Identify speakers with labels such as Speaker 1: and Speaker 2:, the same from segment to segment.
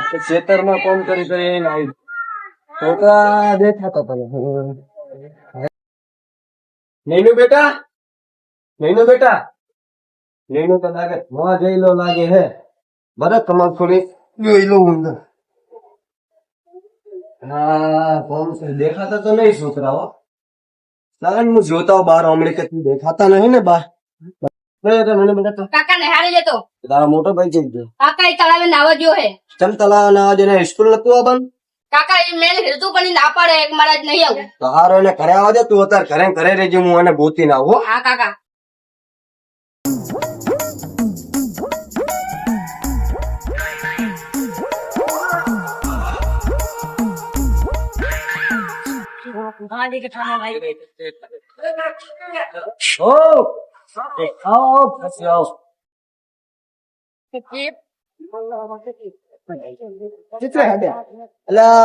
Speaker 1: ખેતરમાં કોમ કરી કરીને આવી છોકરા દેખાતા તને નૈનું બેટા નૈનું બેટા નૈનું તો લાગે મોં જઈલો લાગે હે બરાબર તમાર થોડી જોઈ લો અંદર હા કોમ દેખાતા તો નહીં છોકરાઓ સાગર હું જોતા હું બાર હમણાં કે તું દેખાતા નહીં ને બા
Speaker 2: કાકા નિહાળી લેતો
Speaker 1: તારા મોટો ભાઈ જઈ ગયો
Speaker 2: કાકા એ તળાવે નાવા ગયો હે
Speaker 1: ચમ તલાવ ના જઈને સ્કૂલ નતું આવવાનું
Speaker 2: કાકા એ મેં હેરતું પણ ઈ ના પાડે એક મારા જ નહીં આવું
Speaker 1: તો હારો એને ઘરે આવવા દે તું અત્યારે ઘરે રહેજે હું એને ગોતી ના આવું
Speaker 2: હા કાકા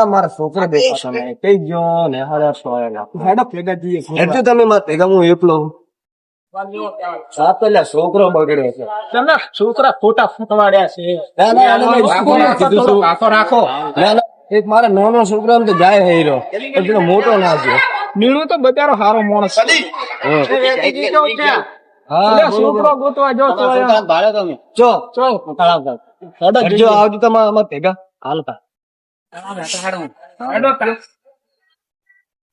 Speaker 1: મારા છોકરા બેઠા તમે કઈ ગયો ને હેડો તમે મારા ભેગા હું એકલો સાત છોકરો બગડે છે
Speaker 3: છોકરા ખોટા ફૂટવાડ્યા છે
Speaker 1: રાખો એક મારા નાનો છોકરો તો જાય હેરો પેલો મોટો ના છે
Speaker 3: નીણું તો બચારો સારો માણસ છોકરો ગોતવા જો
Speaker 1: આવજો તમારા ભેગા હાલતા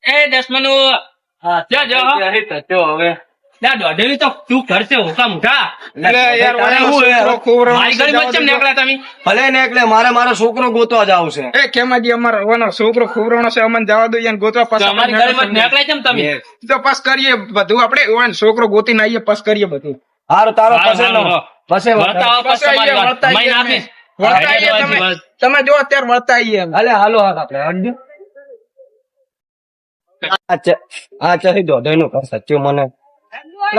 Speaker 4: એ દસમન હવે દોઢેવી તો તું કરશે હોકા મુઠા
Speaker 1: ભલે ને એટલે મારો છોકરો ગોતવા જાવ છે
Speaker 3: એ કેમાજી અમારો છોકરો ખોવરાણો છે અમને જવા દો એને ગોતવા પાસ
Speaker 4: અમારી ઘરમાં નીકળે છે તમે
Speaker 3: તો પાસ કરીએ બધું આપણે છોકરો ગોતીને આવીએ પાસ કરીએ બધું
Speaker 1: હારું તારો પછી
Speaker 3: તમે જો અત્યારે વળતા આવીએ
Speaker 1: હાલે હાલો હાલ આપડે હટજો હા ચાલી દોઢાઈ નું સાચું મને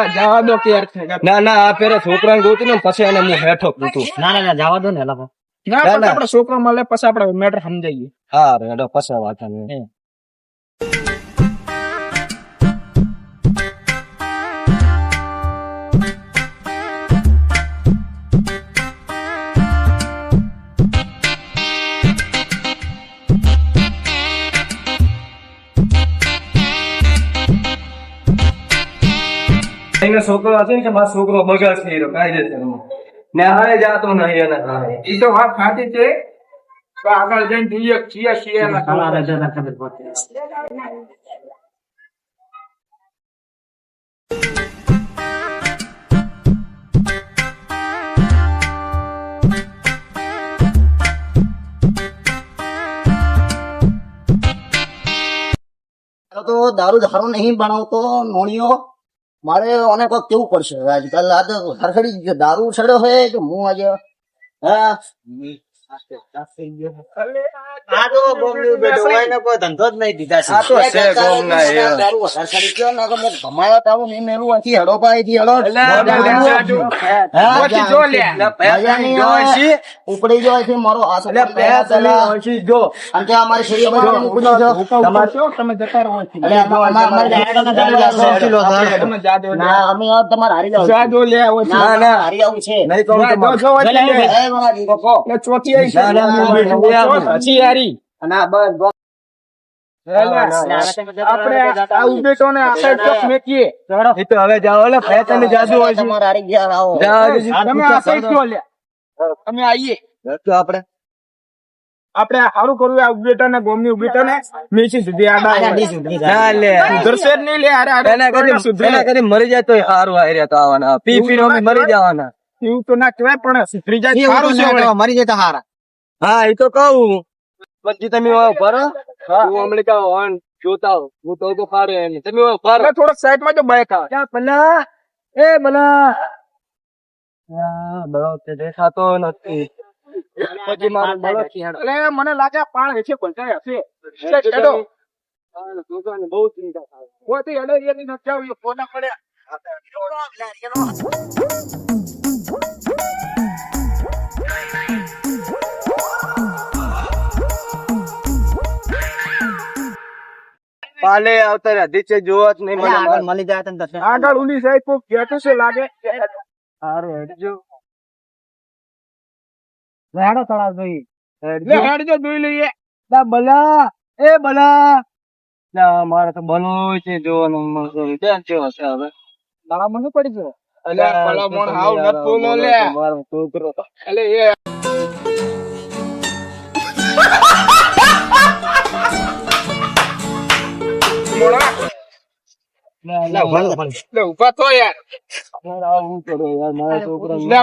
Speaker 3: જવા દો કે
Speaker 1: ના ના આ પેલા છોકરા ગોતી ને પછી એને હું હેઠો પૂછું
Speaker 4: ના જવા દો ને
Speaker 3: આપડે છોકરો મળે પછી આપડે મેટર સમજાઈએ
Speaker 1: હા રેડો પછી વાત નહીં છોકરો હશે ને કે મારો છોકરો બગાડશે કાયદેસર ને હારે જાતો નહીં એને
Speaker 3: એ તો વાત સાચી છે આગળ જઈને જોઈએ છીએ
Speaker 5: તો દારૂ ધારો નહીં બનાવતો નોણીઓ મારે અને કોઈક કેવું પડશે આજકાલ આ તો હરખડી દારૂ ચડ્યો હોય કે હું આજે ઉપડી જાય છે મારો અમે તમારે હારી આવું છે
Speaker 3: ચોથી
Speaker 1: હવે જાઓ જાદુ હોય
Speaker 3: તમે આવીએ
Speaker 1: આપડે
Speaker 3: સારું કરવું આ ઉગેટા ને ગોમની ઉગેટા ને મેચી સુધી
Speaker 1: મરી જાય તો સારું હાર્યા તો આવવાના પી મરી જવાના
Speaker 3: એવું તો ના કહેવાય પણ સુધરી જાય સારું છે
Speaker 5: મરી જાય તો હારા
Speaker 1: હા એ તો કહું પછી તમે ભરો હું હમણાં જોતા હું તો ફારે તમે
Speaker 3: થોડોક સાઈડ માં જો બાઈક આવે
Speaker 1: ભલા એ ભલા દેખાતો નથી પછી મારું બળદ
Speaker 3: એટલે મને લાગે પાણ હશે પંચાય હશે બહુ ચિંતા થાય ફોન પડ્યા
Speaker 1: પાલે આવતા રાધી છે જોવા જ નહીં મને
Speaker 5: મળી જાય તને
Speaker 3: આગળ ઉલી સાઈડ કોક બેઠું છે લાગે
Speaker 1: સારું હેડજો
Speaker 5: હેડો તળાવ જોઈ
Speaker 3: લે હેડજો જોઈ લઈએ લા બલા એ બલા
Speaker 1: મારે તો બનવું છે જોવાનું ક્યાં કેવો છે હવે
Speaker 3: તારા મને પડી ગયો અલે બલા મોણ હાવ નત બોલો લે
Speaker 1: મારો છોકરો
Speaker 3: અલે એ મોણા લે ઉભા થો યાર
Speaker 1: આવું કરો યાર મારા છોકરા
Speaker 3: લે,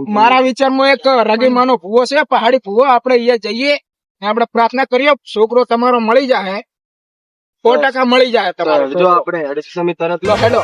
Speaker 3: મારા વિચારમાં એક રગીમાનો ભૂવો છે પહાડી ભૂવો આપણે અહીંયા જઈએ ને આપણે પ્રાર્થના કરીએ છોકરો તમારો મળી જાય 100% મળી જાય તમારો
Speaker 1: જો આપણે અડીસમી તરત
Speaker 3: લો હેડો